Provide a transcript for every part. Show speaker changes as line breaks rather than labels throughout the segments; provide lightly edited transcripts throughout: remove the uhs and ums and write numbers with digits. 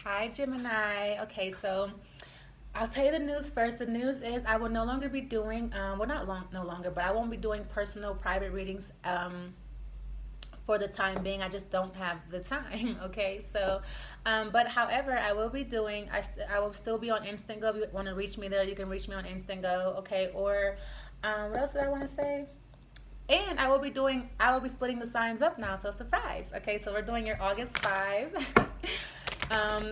Hi, Gemini. Okay, so I'll tell you the news first. The news is I will no longer be doing, well, not long, no longer, but I won't be doing personal private readings for the time being. I just don't have the time. Okay, so, but however, I will be doing, I will still be on Instant Go. If you want to reach me there, you can reach me on Instant Go. Okay, or what else did I want to say? And I will be splitting the signs up now, so surprise. Okay, so we're doing your August 5.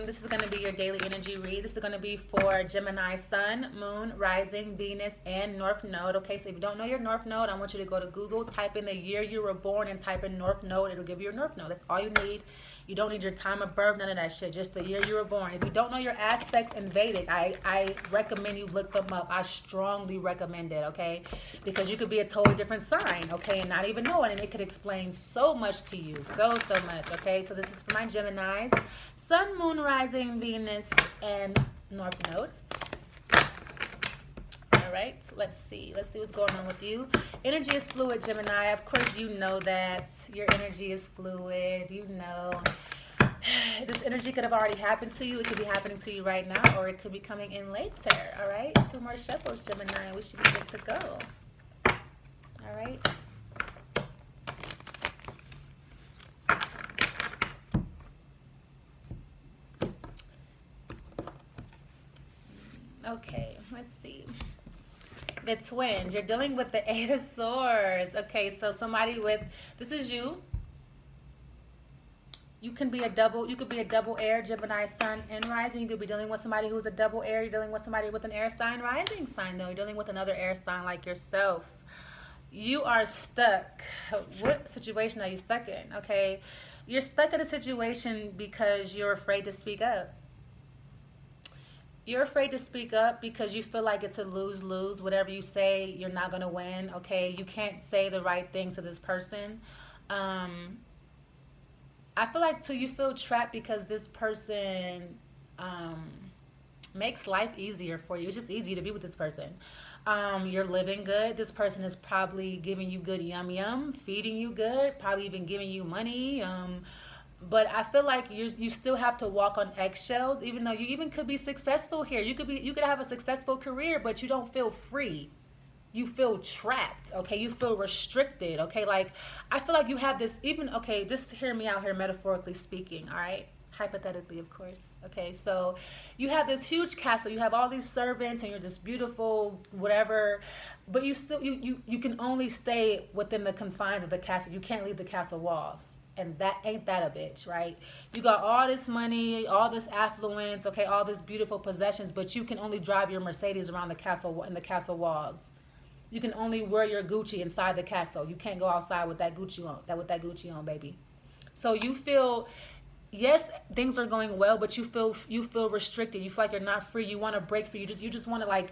This is going to be your daily energy read. This is going to be for Gemini Sun, Moon, Rising, Venus, and North Node. Okay, so if you don't know your North Node, I want you to go to Google, type in the year you were born, and type in North Node. It'll give you your North Node. That's all you need. You don't need your time of birth, none of that shit. Just the year you were born. If you don't know your aspects in Vedic, I recommend you look them up. I strongly recommend it, okay? Because you could be a totally different sign, okay, and not even know it, and it could explain so much to you. So much, okay? So this is for my Geminis. Sun, Moon, Rising, Venus, and North Node. All right, let's see what's going on with you. Energy is fluid, Gemini. Of course, you know that your energy is fluid. You know this energy could have already happened to you. It could be happening to you right now, or it could be coming in later. All right, 2 more shuffles, Gemini, and we should be good to go. All right. Okay, let's see. The twins. You're dealing with the Eight of Swords. Okay, so somebody with, this is you. You could be a double air, Gemini, Sun, and Rising. You could be dealing with somebody who's a double air. You're dealing with somebody with an air sign, rising sign, though. You're dealing with another air sign like yourself. You are stuck. What situation are you stuck in? Okay, you're stuck in a situation because you're afraid to speak up. You're afraid to speak up because you feel like it's a lose-lose. Whatever you say, you're not going to win, okay? You can't say the right thing to this person. I feel like too, you feel trapped because this person makes life easier for you. It's just easy to be with this person. You're living good. This person is probably giving you good yum yum, feeding you good, probably even giving you money. But I feel like you still have to walk on eggshells, even though you even could be successful here. You could have a successful career, but you don't feel free. You feel trapped, okay? You feel restricted, okay? Like, I feel like you have this, even, okay, just hear me out here, metaphorically speaking, all right? Hypothetically, of course, okay? So you have this huge castle. You have all these servants, and you're this beautiful, whatever, but you still, you can only stay within the confines of the castle. You can't leave the castle walls. And that ain't that a bitch, right? You got all this money, all this affluence, okay, all this beautiful possessions, but you can only drive your Mercedes around the castle, in the castle walls. You can only wear your Gucci inside the castle. You can't go outside with that Gucci on, baby. So you feel, yes, things are going well, but you feel restricted. You feel like you're not free. You want to break free. You just want to, like,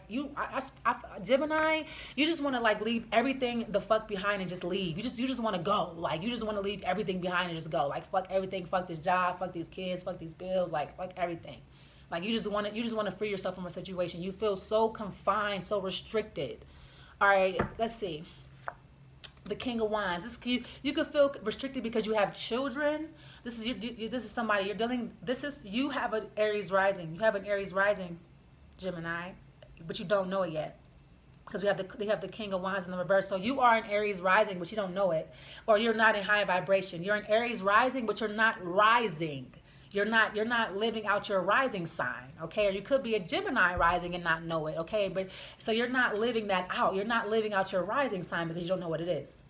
Gemini, you just want to, like, leave everything the fuck behind and just leave. You just want to go. Like, you just want to leave everything behind and just go. Like, fuck everything. Fuck this job. Fuck these kids. Fuck these bills. Like, fuck everything. Like, you just want to free yourself from a situation. You feel so confined, so restricted. All right, let's see. The King of Wands. You could feel restricted because you have children. This is somebody you're dealing. You have an Aries rising. You have an Aries rising, Gemini, but you don't know it yet because they have the King of Wands in the reverse. So you are an Aries rising, but you don't know it, or you're not in high vibration. You're an Aries rising, but you're not rising. You're not living out your rising sign, okay? Or you could be a Gemini rising and not know it, okay? But so you're not living that out. You're not living out your rising sign because you don't know what it is.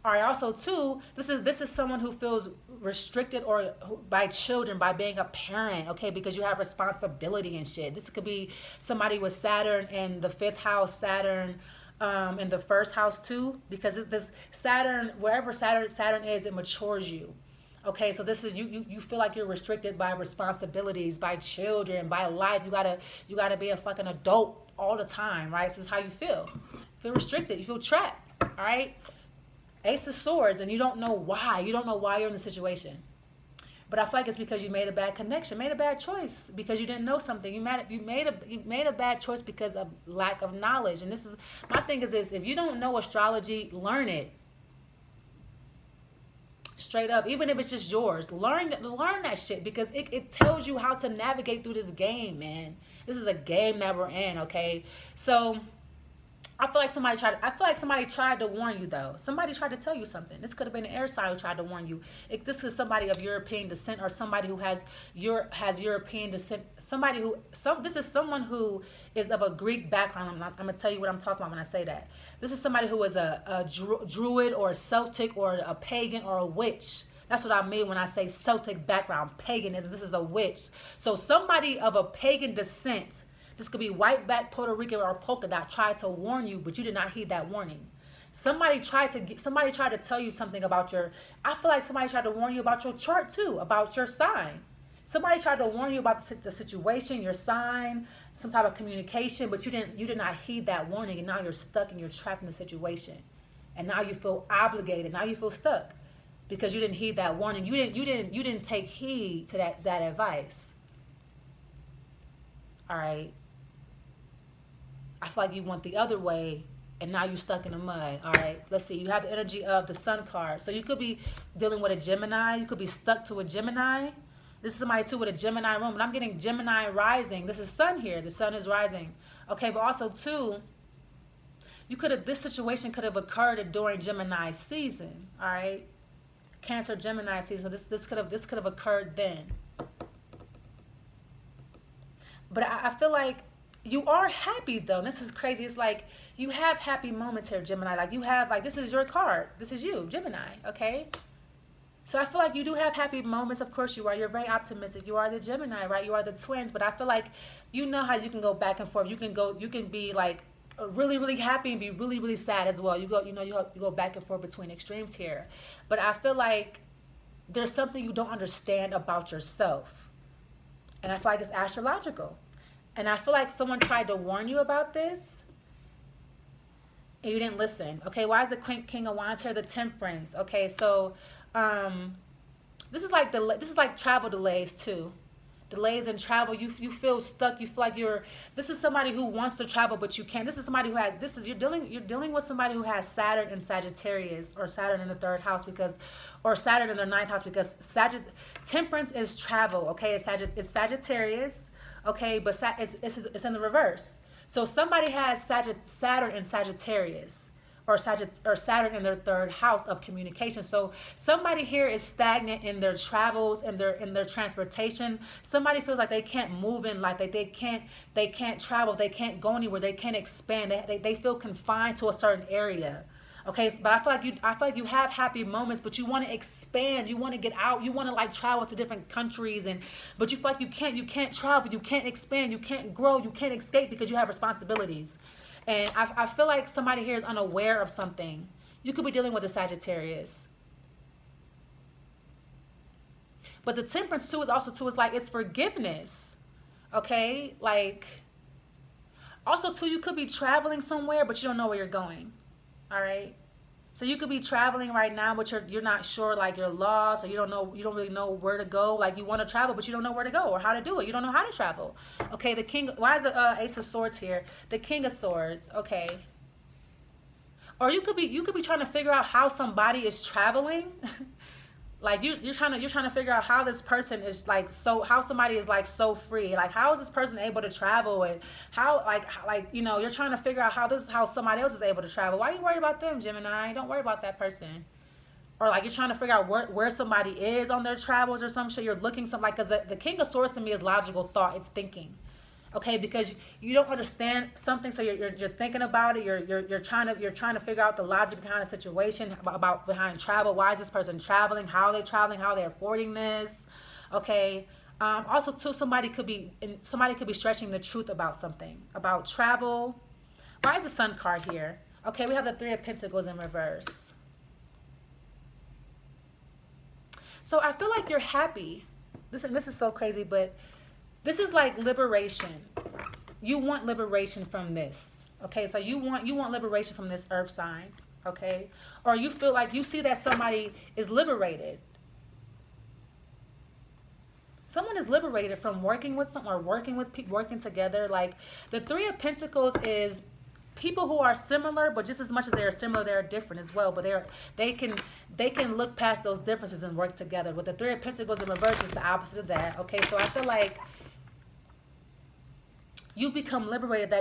All right. Also, too, this is someone who feels restricted or by children, by being a parent, okay? Because you have responsibility and shit. This could be somebody with Saturn in the 5th house, Saturn in the 1st house too, because this Saturn, wherever Saturn is, it matures you. Okay, so this is you feel like you're restricted by responsibilities, by children, by life. You gotta be a fucking adult all the time, right? So this is how you feel. You feel restricted, you feel trapped, all right? Ace of Swords, and you don't know why. You don't know why you're in the situation. But I feel like it's because you made a bad connection, made a bad choice because you didn't know something. You made a bad choice because of lack of knowledge. And this is my thing is this: if you don't know astrology, learn it. Straight up, even if it's just yours, learn that shit, because it tells you how to navigate through this game, man. This is a game that we're in, okay? So I feel like somebody tried to warn you, though. Somebody tried to tell you something. This could have been an air sign who tried to warn you. If this is somebody of European descent, or somebody who has European descent, this is someone who is of a Greek background. I'm gonna tell you what I'm talking about when I say that. This is somebody who is a druid, or a Celtic, or a pagan, or a witch. That's what I mean when I say Celtic background. Paganism. This is a witch. So somebody of a pagan descent. This could be white back, Puerto Rican, or polka dot, tried to warn you, but you did not heed that warning. Somebody tried to tell you something about I feel like somebody tried to warn you about your chart too, about your sign. Somebody tried to warn you about the situation, your sign, some type of communication, but you did not heed that warning, and now you're stuck and you're trapped in the situation. And now you feel obligated. Now you feel stuck because you didn't heed that warning. You didn't take heed to that advice. All right. I feel like you went the other way, and now you're stuck in the mud. All right, let's see. You have the energy of the Sun card. So you could be dealing with a Gemini. You could be stuck to a Gemini. This is somebody too with a Gemini room. And I'm getting Gemini rising. This is Sun here. The Sun is rising. Okay, but also too, this situation could have occurred during Gemini season. All right, Cancer Gemini season. So this could have occurred then. But I feel like you are happy, though. And this is crazy. It's like you have happy moments here, Gemini. Like this is your card. This is you, Gemini, okay? So I feel like you do have happy moments. Of course you are. You're very optimistic. You are the Gemini, right? You are the twins. But I feel like you know how you can go back and forth. You can be like really, really happy and be really, really sad as well. You go back and forth between extremes here. But I feel like there's something you don't understand about yourself. And I feel like it's astrological. And I feel like someone tried to warn you about this, and you didn't listen. Okay, why is the King of Wands here? The Temperance. Okay, so this is like travel delays too. Delays in travel. You feel stuck. You feel like this is somebody who wants to travel but you can't. This is somebody who has you're dealing with somebody who has Saturn in Sagittarius, or Saturn in the 3rd house, or Saturn in their 9th house, because Temperance is travel. Okay, it's Sagittarius. Okay, but it's in the reverse. So somebody has Saturn in Sagittarius, or Saturn in their 3rd house of communication. So somebody here is stagnant in their travels and in their transportation. Somebody feels like they can't move in life. They can't travel. They can't go anywhere. They can't expand. They feel confined to a certain area. Okay, but I feel like you have happy moments, but you want to expand, you want to get out, you want to like travel to different countries, but you feel like you can't travel, you can't expand, you can't grow, you can't escape because you have responsibilities. And I feel like somebody here is unaware of something. You could be dealing with a Sagittarius. But the Temperance too is like it's forgiveness. Okay, like also too, you could be traveling somewhere but you don't know where you're going. All right, so you could be traveling right now, but you're not sure, like you're lost, or you don't really know where to go. Like you want to travel, but you don't know where to go or how to do it. You don't know how to travel. Okay, why is the Ace of Swords here? The King of Swords. Okay, or you could be trying to figure out how somebody is traveling. Like you're trying to figure out how this person is like, so how somebody is like so free, like how is this person able to travel, and how like you're trying to figure out how somebody else is able to travel. Why are you worried about them, Gemini? Don't worry about that person. Or like you're trying to figure out where somebody is on their travels or some shit. You're looking something like, because the King of Swords to me is logical thought. It's thinking. Okay, because you don't understand something, so you're thinking about it. You're trying to figure out the logic behind the situation, behind travel. Why is this person traveling? How are they traveling? How are they affording this? Okay. Also, too, somebody could be stretching the truth about something, about travel. Why is the Sun card here? Okay, we have the 3 of Pentacles in reverse. So I feel like you're happy. This is so crazy, but this is like liberation. You want liberation from this. Okay, so you want liberation from this earth sign. Okay, or you feel like you see that somebody is liberated. Someone is liberated from working with someone, or working with people, working together. Like the 3 of Pentacles is people who are similar, but just as much as they are similar, they are different as well. But they can look past those differences and work together. With the Three of Pentacles in reverse is the opposite of that. Okay, so I feel like you become liberated.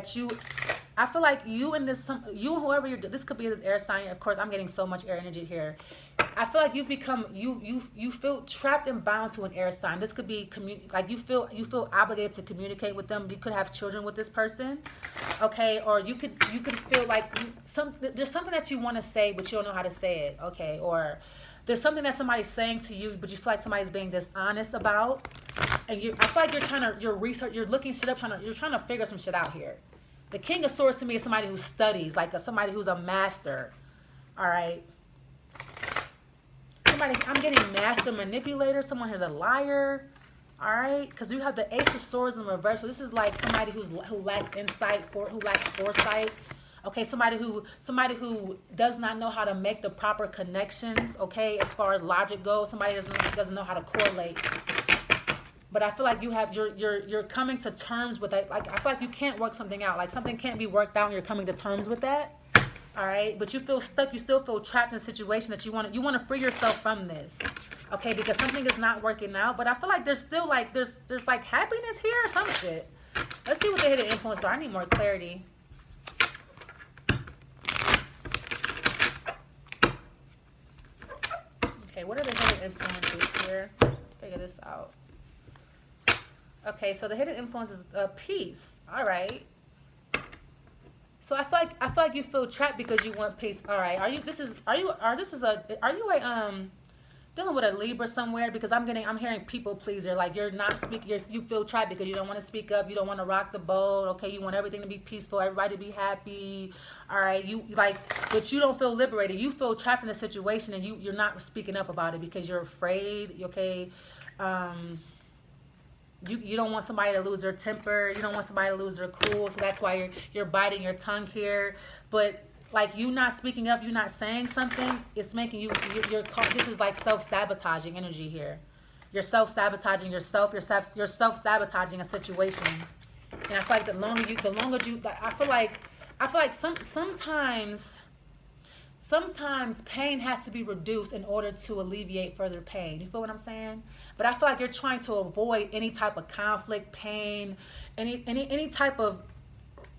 I feel like you and whoever this could be an air sign. Of course, I'm getting so much air energy here. I feel like you feel trapped and bound to an air sign. This could be like you feel obligated to communicate with them. You could have children with this person, okay? Or you could feel like there's something that you want to say but you don't know how to say it, okay? Or there's something that somebody's saying to you but you feel like somebody's being dishonest about, and I feel like you're looking shit up, you're trying to figure some shit out here. The King of Swords to me is somebody who studies, like somebody who's a master. All right. I'm getting master manipulator. Someone who's a liar. All right. Because you have the Ace of Swords in reverse. So this is like somebody who lacks insight, who lacks foresight. Okay. Somebody who does not know how to make the proper connections. Okay. As far as logic goes, somebody doesn't know how to correlate. But I feel like you're coming to terms with that. Like I feel like you can't work something out. Like something can't be worked out and you're coming to terms with that. All right. But you feel stuck. You still feel trapped in a situation that you want to free yourself from this. Okay, because something is not working out. But I feel like there's still like there's like happiness here or some shit. Let's see what the hidden influence are. I need more clarity. Okay, what are the hidden influences here? Let's figure this out. Okay, so the hidden influence is peace. All right. So I feel like you feel trapped because you want peace. All right. Are you dealing with a Libra somewhere? Because I'm hearing people pleaser. Like you're not speaking. You feel trapped because you don't want to speak up. You don't want to rock the boat. Okay. You want everything to be peaceful. Everybody to be happy. All right. But you don't feel liberated. You feel trapped in a situation and you're not speaking up about it because you're afraid. Okay. You don't want somebody to lose their temper. You don't want somebody to lose their cool. So that's why you're biting your tongue here. But like you not speaking up, you not saying something, it's making this is like self-sabotaging energy here. You're self-sabotaging yourself. You're self-sabotaging a situation. And I feel like the longer you I feel like sometimes pain has to be reduced in order to alleviate further pain. You feel what I'm saying? But I feel like you're trying to avoid any type of conflict, pain, any type of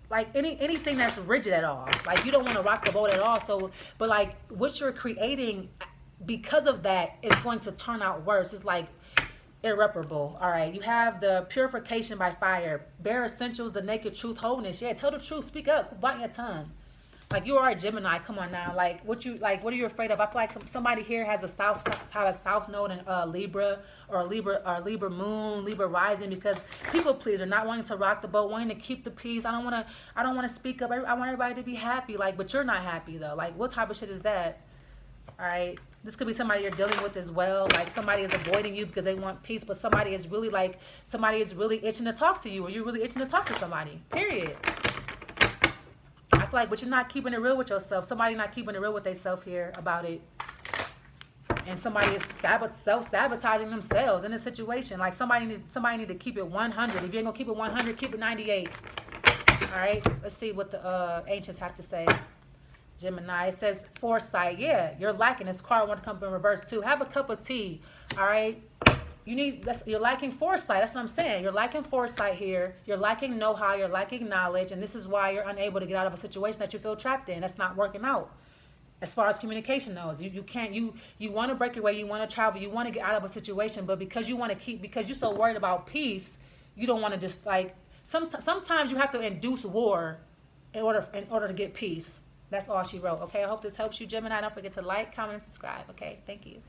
like anything that's rigid at all. Like you don't want to rock the boat at all. So, but like what you're creating because of that is going to turn out worse. It's like irreparable. All right. You have the purification by fire, bare essentials, the naked truth, wholeness. Yeah, tell the truth. Speak up. Bite your tongue. Like you are a Gemini, come on now. Like what are you afraid of? I feel like somebody here has a south node in Libra or Libra moon, Libra rising, because people pleaser, not wanting to rock the boat, wanting to keep the peace. I don't want to speak up. I want everybody to be happy. Like, but you're not happy though. Like what type of shit is that? All right. This could be somebody you're dealing with as well. Like somebody is avoiding you because they want peace, but somebody is really itching to talk to you, or you're really itching to talk to somebody. Period. I feel like, but you're not keeping it real with yourself. Somebody not keeping it real with themselves here about it. And somebody is self-sabotaging themselves in a situation. Like somebody need to keep it 100. If you ain't gonna keep it 100, keep it 98. All right, let's see what the ancients have to say. Gemini, it says foresight. Yeah, you're lacking. This card want to come in reverse too. Have a cup of tea. All right. You're lacking foresight. That's what I'm saying. You're lacking foresight here. You're lacking know-how. You're lacking knowledge. And this is why you're unable to get out of a situation that you feel trapped in. That's not working out. As far as communication goes, you can't, you want to break your way. You want to travel. You want to get out of a situation. But because because you're so worried about peace, you don't want to just like, sometimes you have to induce war in order to get peace. That's all she wrote. Okay, I hope this helps you, Gemini. Don't forget to like, comment, and subscribe. Okay, thank you.